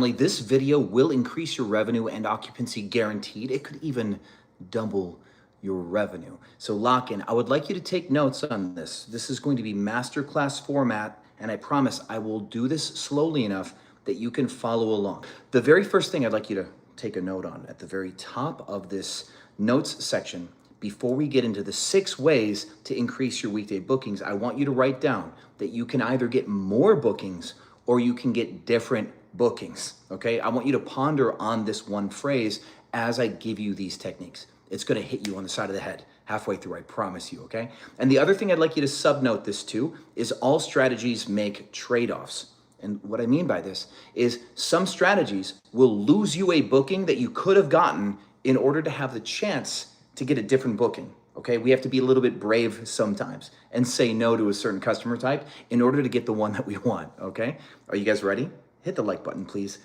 This video will increase your revenue and occupancy guaranteed. It could even double your revenue. So lock in. I would like you to take notes on this. This is going to be masterclass format, and I promise I will do this slowly enough that you can follow along. The very first thing I'd like you to take a note on at the very top of this notes section, before we get into the 6 ways to increase your weekday bookings, I want you to write down that you can either get more bookings or you can get different bookings, okay? I want you to ponder on this one phrase as I give you these techniques. It's gonna hit you on the side of the head halfway through, I promise you, okay? And the other thing I'd like you to subnote this too is all strategies make trade-offs. And what I mean by this is some strategies will lose you a booking that you could have gotten in order to have the chance to get a different booking, okay? We have to be a little bit brave sometimes and say no to a certain customer type in order to get the one that we want, okay? Are you guys ready? Hit the like button, please.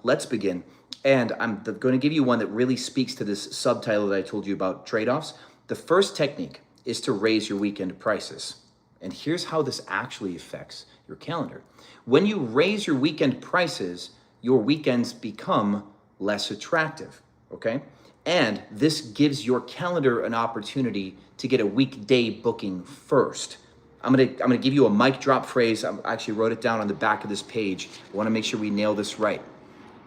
Let's begin. And I'm going to give you one that really speaks to this subtitle that I told you about, trade-offs. The first technique is to raise your weekend prices. And here's how this actually affects your calendar. When you raise your weekend prices, your weekends become less attractive, okay? And this gives your calendar an opportunity to get a weekday booking first. I'm gonna give you a mic drop phrase. I actually wrote it down on the back of this page. I wanna make sure we nail this right.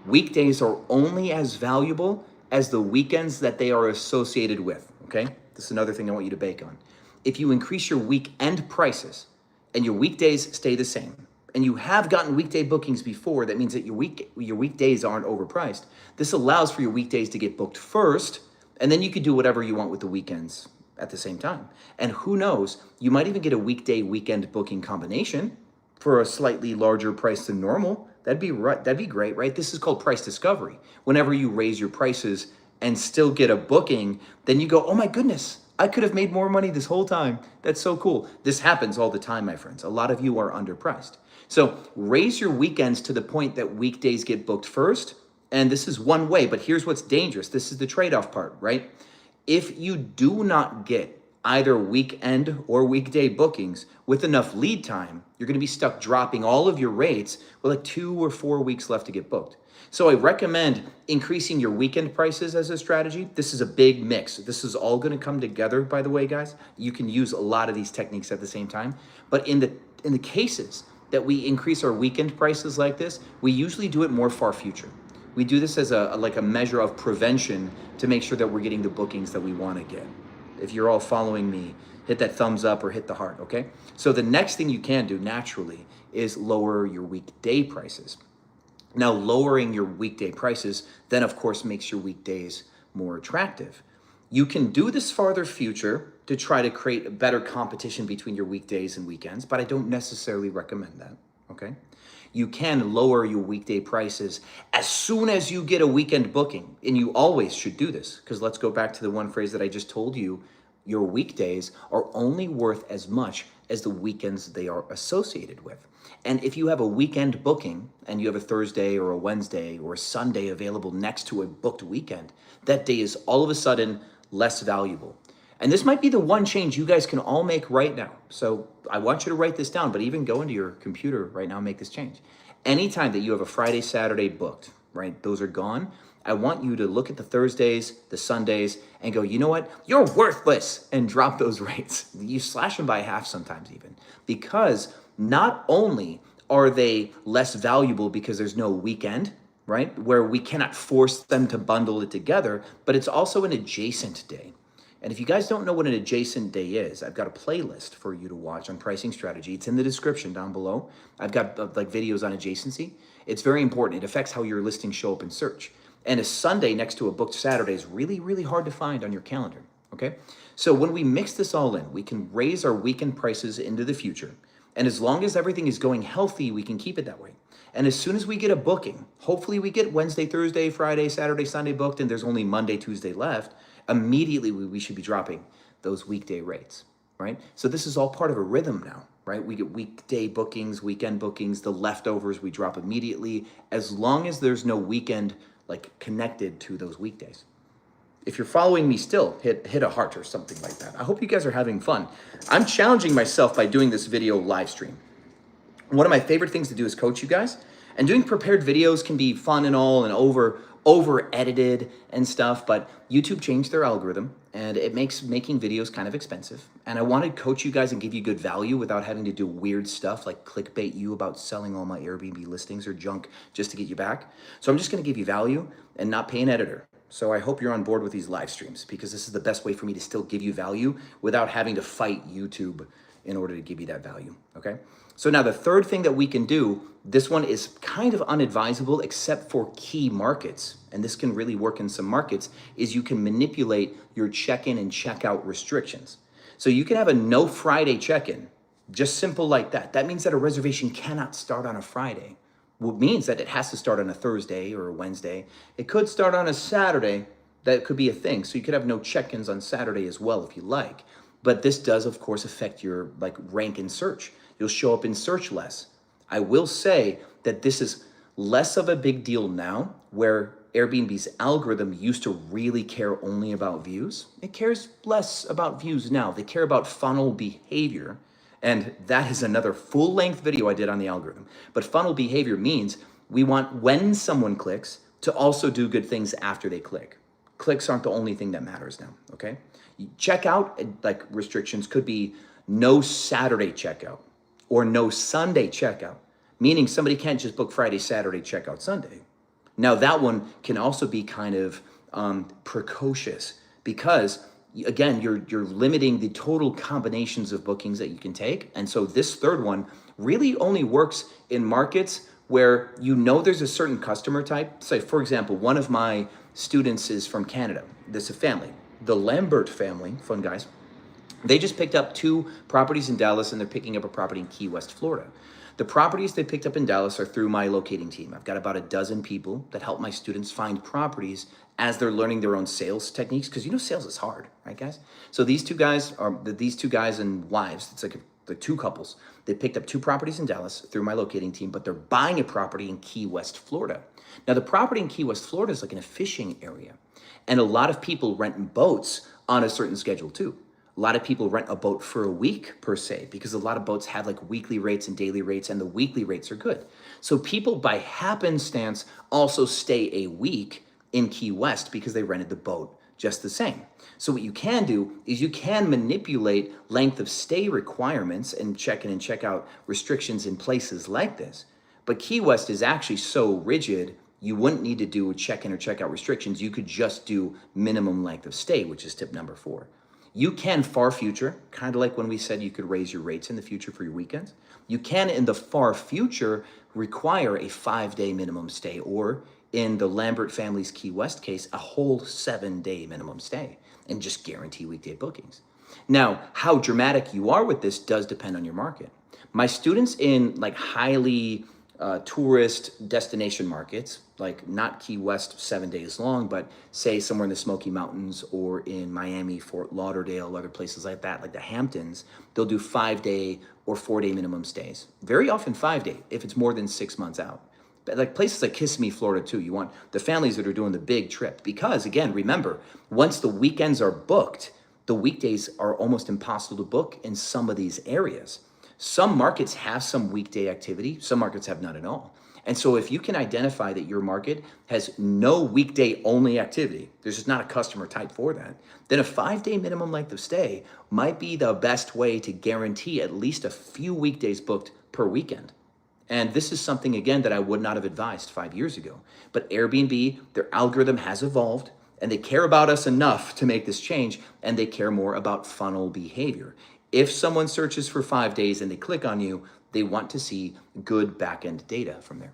Weekdays are only as valuable as the weekends that they are associated with, okay? This is another thing I want you to bake on. If you increase your weekend prices and your weekdays stay the same, and you have gotten weekday bookings before, that means that your weekdays aren't overpriced. This allows for your weekdays to get booked first, and then you can do whatever you want with the weekends at the same time. And who knows, you might even get a weekday weekend booking combination for a slightly larger price than normal. That'd be great, right? This is called price discovery. Whenever you raise your prices and still get a booking, then you go, oh my goodness, I could have made more money this whole time. That's so cool. This happens all the time, my friends. A lot of you are underpriced. So raise your weekends to the point that weekdays get booked first. And this is one way, but here's what's dangerous. This is the trade-off part, right? If you do not get either weekend or weekday bookings with enough lead time, you're gonna be stuck dropping all of your rates with like 2 or 4 weeks left to get booked. So I recommend increasing your weekend prices as a strategy. This is a big mix. This is all gonna come together, by the way, guys. You can use a lot of these techniques at the same time. But in the cases that we increase our weekend prices like this, we usually do it more far future. We do this as a measure of prevention to make sure that we're getting the bookings that we want to get. If you're all following me, hit that thumbs up or hit the heart, okay? So the next thing you can do naturally is lower your weekday prices. Now, lowering your weekday prices then of course makes your weekdays more attractive. You can do this farther future to try to create a better competition between your weekdays and weekends, but I don't necessarily recommend that, okay? You can lower your weekday prices as soon as you get a weekend booking, and you always should do this, because let's go back to the one phrase that I just told you. Your weekdays are only worth as much as the weekends they are associated with. And if you have a weekend booking and you have a Thursday or a Wednesday or a Sunday available next to a booked weekend, that day is all of a sudden less valuable. And this might be the one change you guys can all make right now. So I want you to write this down, but even go into your computer right now and make this change. Anytime that you have a Friday, Saturday booked, right, those are gone. I want you to look at the Thursdays, the Sundays, and go, you know what? You're worthless, and drop those rates. You slash them by half sometimes even, because not only are they less valuable because there's no weekend, right, where we cannot force them to bundle it together, but it's also an adjacent day. And if you guys don't know what an adjacent day is, I've got a playlist for you to watch on pricing strategy. It's in the description down below. I've got like videos on adjacency. It's very important. It affects how your listings show up in search. And a Sunday next to a booked Saturday is really, really hard to find on your calendar, okay? So when we mix this all in, we can raise our weekend prices into the future. And as long as everything is going healthy, we can keep it that way. And as soon as we get a booking, hopefully we get Wednesday, Thursday, Friday, Saturday, Sunday booked, and there's only Monday, Tuesday left, immediately we should be dropping those weekday rates, right? So this is all part of a rhythm now, right? We get weekday bookings, weekend bookings, the leftovers we drop immediately, as long as there's no weekend like connected to those weekdays. If you're following me still, hit a heart or something like that. I hope you guys are having fun. I'm challenging myself by doing this video live stream. One of my favorite things to do is coach you guys. And doing prepared videos can be fun and all and over edited and stuff, but YouTube changed their algorithm and it makes making videos kind of expensive. And I want to coach you guys and give you good value without having to do weird stuff like clickbait you about selling all my Airbnb listings or junk just to get you back. So I'm just going to give you value and not pay an editor. So I hope you're on board with these live streams because this is the best way for me to still give you value without having to fight YouTube in order to give you that value, okay? So now the third thing that we can do, this one is kind of unadvisable except for key markets, and this can really work in some markets, is you can manipulate your check-in and check-out restrictions. So you can have a no Friday check-in, just simple like that. That means that a reservation cannot start on a Friday. What means that it has to start on a Thursday or a Wednesday. It could start on a Saturday. That could be a thing. So you could have no check-ins on Saturday as well if you like. But this does, of course, affect your rank in search. You'll show up in search less. I will say that this is less of a big deal now, where Airbnb's algorithm used to really care only about views. It cares less about views now. They care about funnel behavior. And that is another full-length video I did on the algorithm. But funnel behavior means we want when someone clicks to also do good things after they click. Clicks aren't the only thing that matters now, okay? Checkout restrictions could be no Saturday checkout or no Sunday checkout, meaning somebody can't just book Friday, Saturday, checkout Sunday. Now that one can also be kind of precocious because again, you're limiting the total combinations of bookings that you can take. And so this third one really only works in markets where you know there's a certain customer type. Say, for example, one of my students is from Canada. This is a family. The Lambert family, fun guys, they just picked up 2 properties in Dallas and they're picking up a property in Key West, Florida. The properties they picked up in Dallas are through my locating team. I've got about a dozen people that help my students find properties as they're learning their own sales techniques, because you know sales is hard, right guys? So these two guys and wives, it's like the 2 couples, they picked up 2 properties in Dallas through my locating team, but they're buying a property in Key West, Florida. Now the property in Key West, Florida is like in a fishing area, and a lot of people rent boats on a certain schedule too. A lot of people rent a boat for a week per se, because a lot of boats have like weekly rates and daily rates, and the weekly rates are good. So people by happenstance also stay a week in Key West because they rented the boat just the same. So what you can do is you can manipulate length of stay requirements and check-in and check-out restrictions in places like this. But Key West is actually so rigid, you wouldn't need to do a check-in or check-out restrictions. You could just do minimum length of stay, which is tip number 4. You can far future, kind of like when we said you could raise your rates in the future for your weekends. You can, in the far future, require a 5-day minimum stay, or in the Lambert family's Key West case, a whole 7-day minimum stay, and just guarantee weekday bookings. Now, how dramatic you are with this does depend on your market. My students in like highly tourist destination markets, like not Key West 7 days long, but say somewhere in the Smoky Mountains or in Miami, Fort Lauderdale, other places like that, like the Hamptons, they'll do 5-day or 4-day minimum stays. Very often 5-day if it's more than 6 months out. But like places like Kissimmee, Florida too, you want the families that are doing the big trip, because again, remember, once the weekends are booked, the weekdays are almost impossible to book in some of these areas. Some markets have some weekday activity, some markets have none at all. And so if you can identify that your market has no weekday only activity, there's just not a customer type for that, then a 5-day minimum length of stay might be the best way to guarantee at least a few weekdays booked per weekend. And this is something, again, that I would not have advised 5 years ago. But Airbnb, their algorithm has evolved, and they care about us enough to make this change, and they care more about funnel behavior. If someone searches for 5 days and they click on you, they want to see good back-end data from there.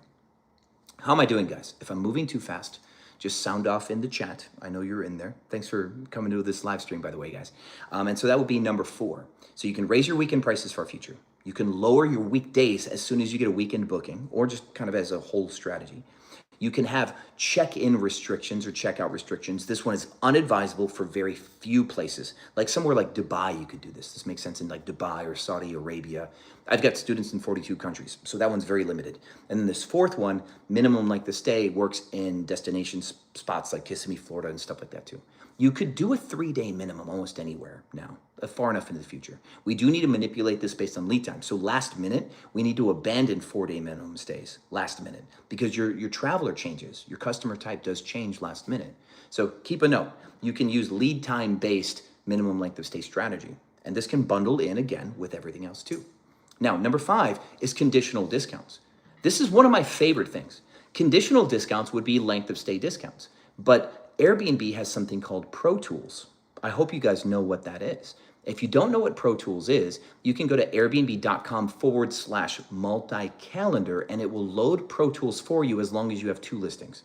How am I doing, guys? If I'm moving too fast, just sound off in the chat. I know you're in there. Thanks for coming to this live stream, by the way, guys. And so that would be number 4. So you can raise your weekend prices for future. You can lower your weekdays as soon as you get a weekend booking, or just kind of as a whole strategy. You can have check-in restrictions or check-out restrictions. This one is unadvisable for very few places. Like somewhere like Dubai, you could do this. This makes sense in like Dubai or Saudi Arabia. I've got students in 42 countries, so that one's very limited. And then this fourth one, minimum length of stay, works in destination spots like Kissimmee, Florida, and stuff like that too. You could do a 3-day minimum almost anywhere now, far enough into the future. We do need to manipulate this based on lead time. So last minute, we need to abandon 4-day minimum stays last minute because your traveler changes. Your customer type does change last minute. So keep a note. You can use lead time based minimum length of stay strategy. And this can bundle in again with everything else too. Now, number 5 is conditional discounts. This is one of my favorite things. Conditional discounts would be length of stay discounts, but Airbnb has something called Pro Tools. I hope you guys know what that is. If you don't know what Pro Tools is, you can go to airbnb.com/multi-calendar and it will load Pro Tools for you as long as you have 2 listings.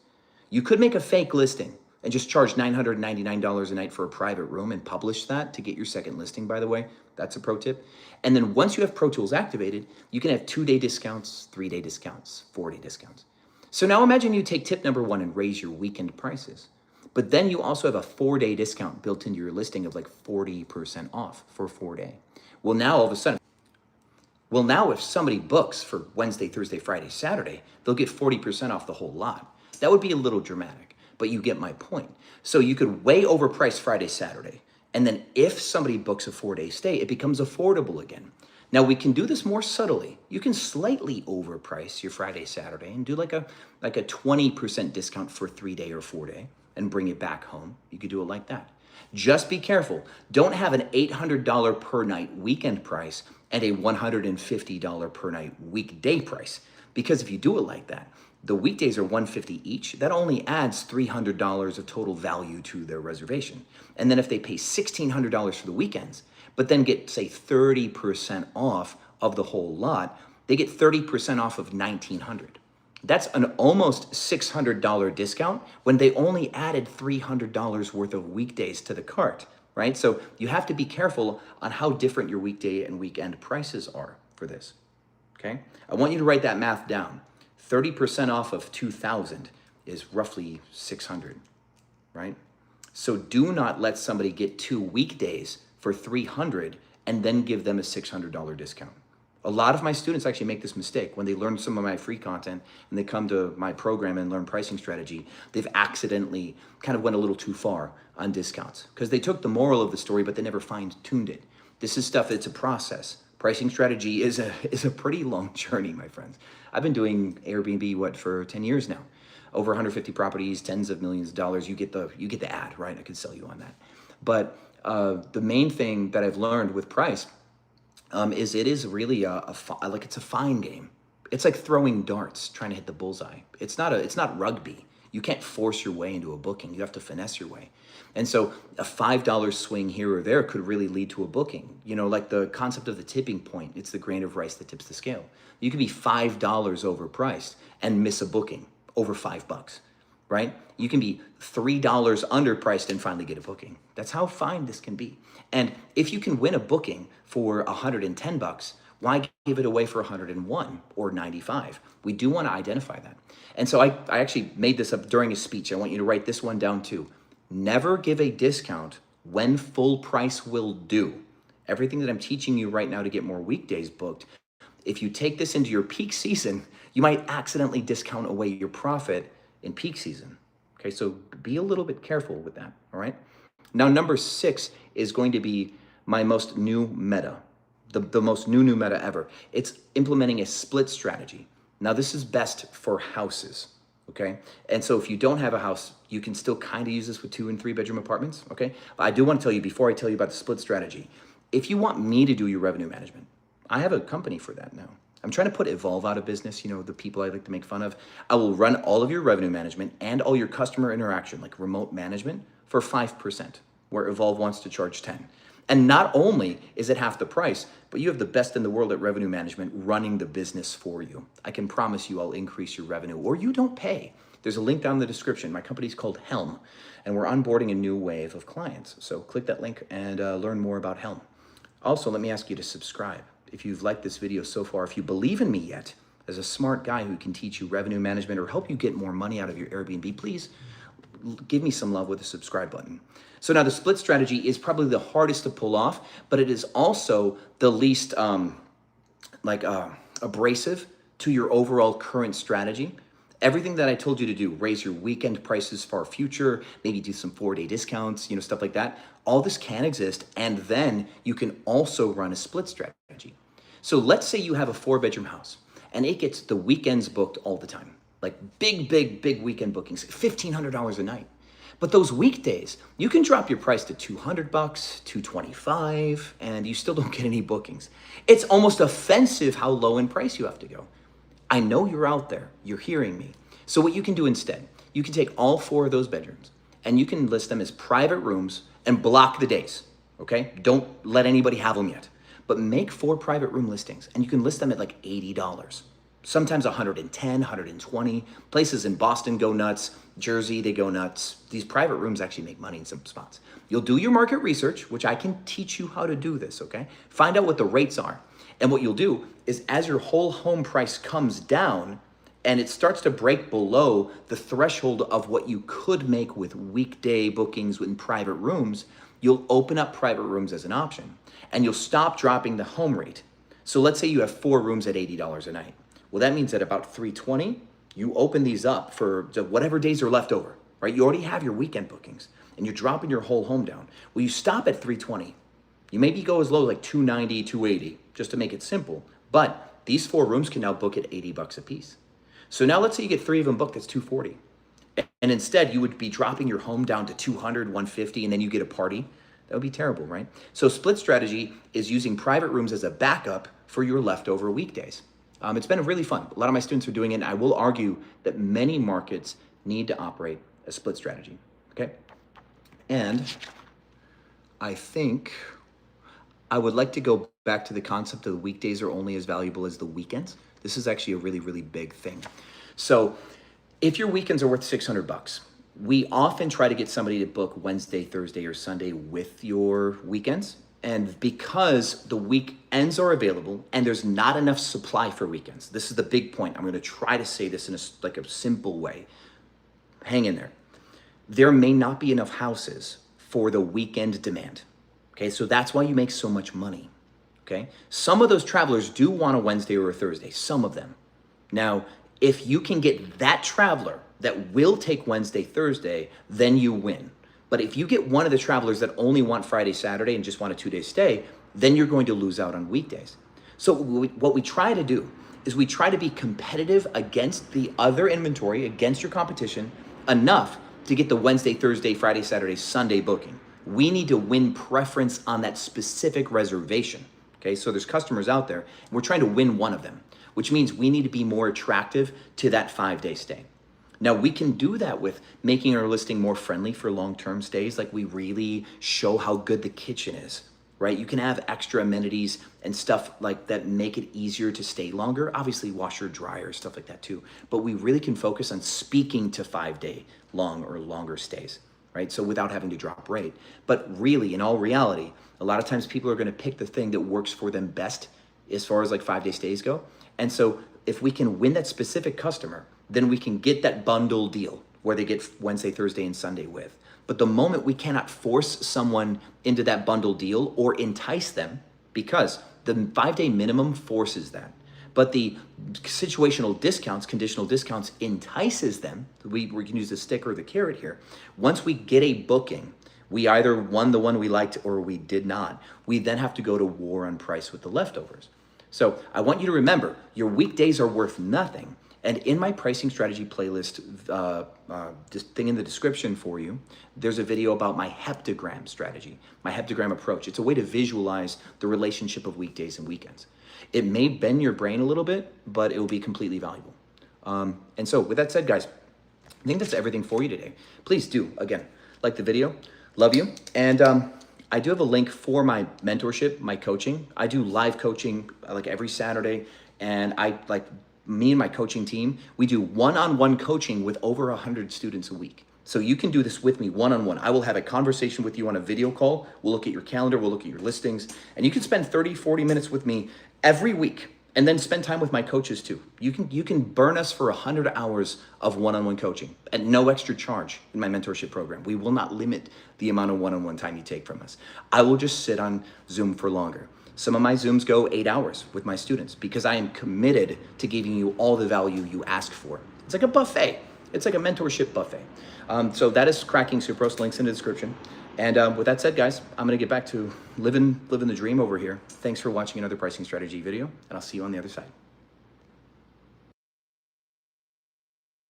You could make a fake listing and just charge $999 a night for a private room and publish that to get your second listing, by the way. That's a pro tip. And then once you have Pro Tools activated, you can have 2-day discounts, 3-day discounts, 4-day discounts. So now imagine you take tip number 1 and raise your weekend prices. But then you also have a 4-day discount built into your listing of like 40% off for 4-day. Well, now all of a sudden, if somebody books for Wednesday, Thursday, Friday, Saturday, they'll get 40% off the whole lot. That would be a little dramatic, but you get my point. So you could way overprice Friday, Saturday. And then if somebody books a 4-day stay, it becomes affordable again. Now we can do this more subtly. You can slightly overprice your Friday, Saturday and do like a 20% discount for 3-day or 4-day and bring it back home. You could do it like that. Just be careful. Don't have an $800 per night weekend price and a $150 per night weekday price. Because if you do it like that, the weekdays are $150 each. That only adds $300 of total value to their reservation. And then if they pay $1,600 for the weekends, but then get, say, 30% off of the whole lot, they get 30% off of $1,900. That's an almost $600 discount when they only added $300 worth of weekdays to the cart, right? So you have to be careful on how different your weekday and weekend prices are for this, okay? I want you to write that math down. 30% off of 2,000 is roughly 600, right? So do not let somebody get 2 weekdays for 300 and then give them a $600 discount. A lot of my students actually make this mistake when they learn some of my free content and they come to my program and learn pricing strategy. They've accidentally kind of went a little too far on discounts because they took the moral of the story, but they never fine-tuned it. This is stuff that's a process. Pricing strategy is a pretty long journey, my friends. I've been doing Airbnb, for 10 years now. Over 150 properties, tens of millions of dollars. You get the ad, right? I could sell you on that. But the main thing that I've learned with price is it is really it's a fine game. It's like throwing darts, trying to hit the bullseye. It's not rugby. You can't force your way into a booking. You have to finesse your way. And so a $5 swing here or there could really lead to a booking. You know, like the concept of the tipping point, it's the grain of rice that tips the scale. You could be $5 overpriced and miss a booking over $5, right? You can be $3 underpriced and finally get a booking. That's how fine this can be. And if you can win a booking for $110, why give it away for 101 or 95? We do want to identify that. And so I actually made this up during a speech. I want you to write this one down too. Never give a discount when full price will do. Everything that I'm teaching you right now to get more weekdays booked, if you take this into your peak season, you might accidentally discount away your profit in peak season. Okay, so be a little bit careful with that, all right? Now, number 6 is going to be my most new meta, the most new meta ever. It's implementing a split strategy. Now, this is best for houses, okay? And so if you don't have a house, you can still kind of use this with 2 and 3 bedroom apartments, okay? But I do want to tell you, before I tell you about the split strategy, if you want me to do your revenue management, I have a company for that now. I'm trying to put Evolve out of business, you know, the people I like to make fun of. I will run all of your revenue management and all your customer interaction, like remote management, for 5%, where Evolve wants to charge 10. And not only is it half the price, but you have the best in the world at revenue management running the business for you. I can promise you I'll increase your revenue, or you don't pay. There's a link down in the description. My company's called Helm, and we're onboarding a new wave of clients. So click that link and learn more about Helm. Also, let me ask you to subscribe. If you've liked this video so far, if you believe in me yet, as a smart guy who can teach you revenue management or help you get more money out of your Airbnb, please give me some love with the subscribe button. So now the split strategy is probably the hardest to pull off, but it is also the least like abrasive to your overall current strategy, everything that I told you to do, raise your weekend prices far future, maybe do some 4-day discounts, stuff like that, all this can exist. And then you can also run a split strategy. So let's say you have a 4-bedroom house and it gets the weekends booked all the time, like big weekend bookings, $1,500 a night. But those weekdays, you can drop your price to $200, $225, and you still don't get any bookings. It's almost offensive how low in price you have to go. I know you're out there, you're hearing me. So what you can do instead, you can take all 4 of those bedrooms and you can list them as private rooms and block the days, okay? Don't let anybody have them yet. But make 4 private room listings and you can list them at like $80. Sometimes 110, 120. Places in Boston go nuts. Jersey, they go nuts. These private rooms actually make money in some spots. You'll do your market research, which I can teach you how to do this, okay? Find out what the rates are. And what you'll do is as your whole home price comes down and it starts to break below the threshold of what you could make with weekday bookings in private rooms, you'll open up private rooms as an option and you'll stop dropping the home rate. So let's say you have 4 rooms at $80 a night. Well, that means at about $320, you open these up for whatever days are left over, right? You already have your weekend bookings and you're dropping your whole home down. Well, you stop at $320. You maybe go as low like $290, $280, just to make it simple. But these 4 rooms can now book at $80 a piece. So now let's say you get 3 of them booked, that's $240. And instead you would be dropping your home down to $200, $150, and then you get a party. That would be terrible, right? So split strategy is using private rooms as a backup for your leftover weekdays. It's been really fun. A lot of my students are doing it, and I will argue that many markets need to operate a split strategy, okay? And I think I would like to go back to the concept of the weekdays are only as valuable as the weekends. This is actually a really big thing. So if your weekends are worth $600, we often try to get somebody to book Wednesday, Thursday, or Sunday with your weekends. And because the weekends are available and there's not enough supply for weekends, this is the big point. I'm going to try to say this in a simple way. Hang in there. There may not be enough houses for the weekend demand. Okay, so that's why you make so much money. Okay, some of those travelers do want a Wednesday or a Thursday, some of them. Now, if you can get that traveler that will take Wednesday, Thursday, then you win. But if you get one of the travelers that only want Friday, Saturday, and just want a 2-day stay, then you're going to lose out on weekdays. So what we try to do is we try to be competitive against the other inventory, against your competition, enough to get the Wednesday, Thursday, Friday, Saturday, Sunday booking. We need to win preference on that specific reservation. Okay, so there's customers out there, and we're trying to win one of them, which means we need to be more attractive to that 5-day stay. Now, we can do that with making our listing more friendly for long-term stays, like we really show how good the kitchen is, right? You can have extra amenities and stuff like that make it easier to stay longer. Obviously, washer, dryer, stuff like that too. But we really can focus on speaking to 5-day long or longer stays, right? So without having to drop rate. But really, in all reality, a lot of times people are going to pick the thing that works for them best as far as like 5-day stays go. And so if we can win that specific customer, then we can get that bundle deal where they get Wednesday, Thursday, and Sunday with. But the moment we cannot force someone into that bundle deal or entice them, because the 5-day minimum forces that, but the situational discounts, conditional discounts entices them. We can use the stick or the carrot here. Once we get a booking, we either won the one we liked or we did not. We then have to go to war on price with the leftovers. So I want you to remember, your weekdays are worth nothing. And in my pricing strategy playlist, this thing in the description for you, there's a video about my heptagram strategy, my heptagram approach. It's a way to visualize the relationship of weekdays and weekends. It may bend your brain a little bit, but it will be completely valuable. And so with that said, guys, I think that's everything for you today. Please do, again, like the video. Love you. And I do have a link for my mentorship, my coaching. I do live coaching like every Saturday, and me and my coaching team, we do one-on-one coaching with over 100 students a week. So you can do this with me one-on-one. I will have a conversation with you on a video call. We'll look at your calendar, we'll look at your listings, and you can spend 30, 40 minutes with me every week and then spend time with my coaches too. You can burn us for 100 hours of one-on-one coaching at no extra charge in my mentorship program. We will not limit the amount of one-on-one time you take from us. I will just sit on Zoom for longer. Some of my Zooms go 8 hours with my students because I am committed to giving you all the value you ask for. It's like a buffet. It's like a mentorship buffet. So that is Cracking Sucrose. Links in the description. And with that said, guys, I'm going to get back to living the dream over here. Thanks for watching another pricing strategy video, and I'll see you on the other side.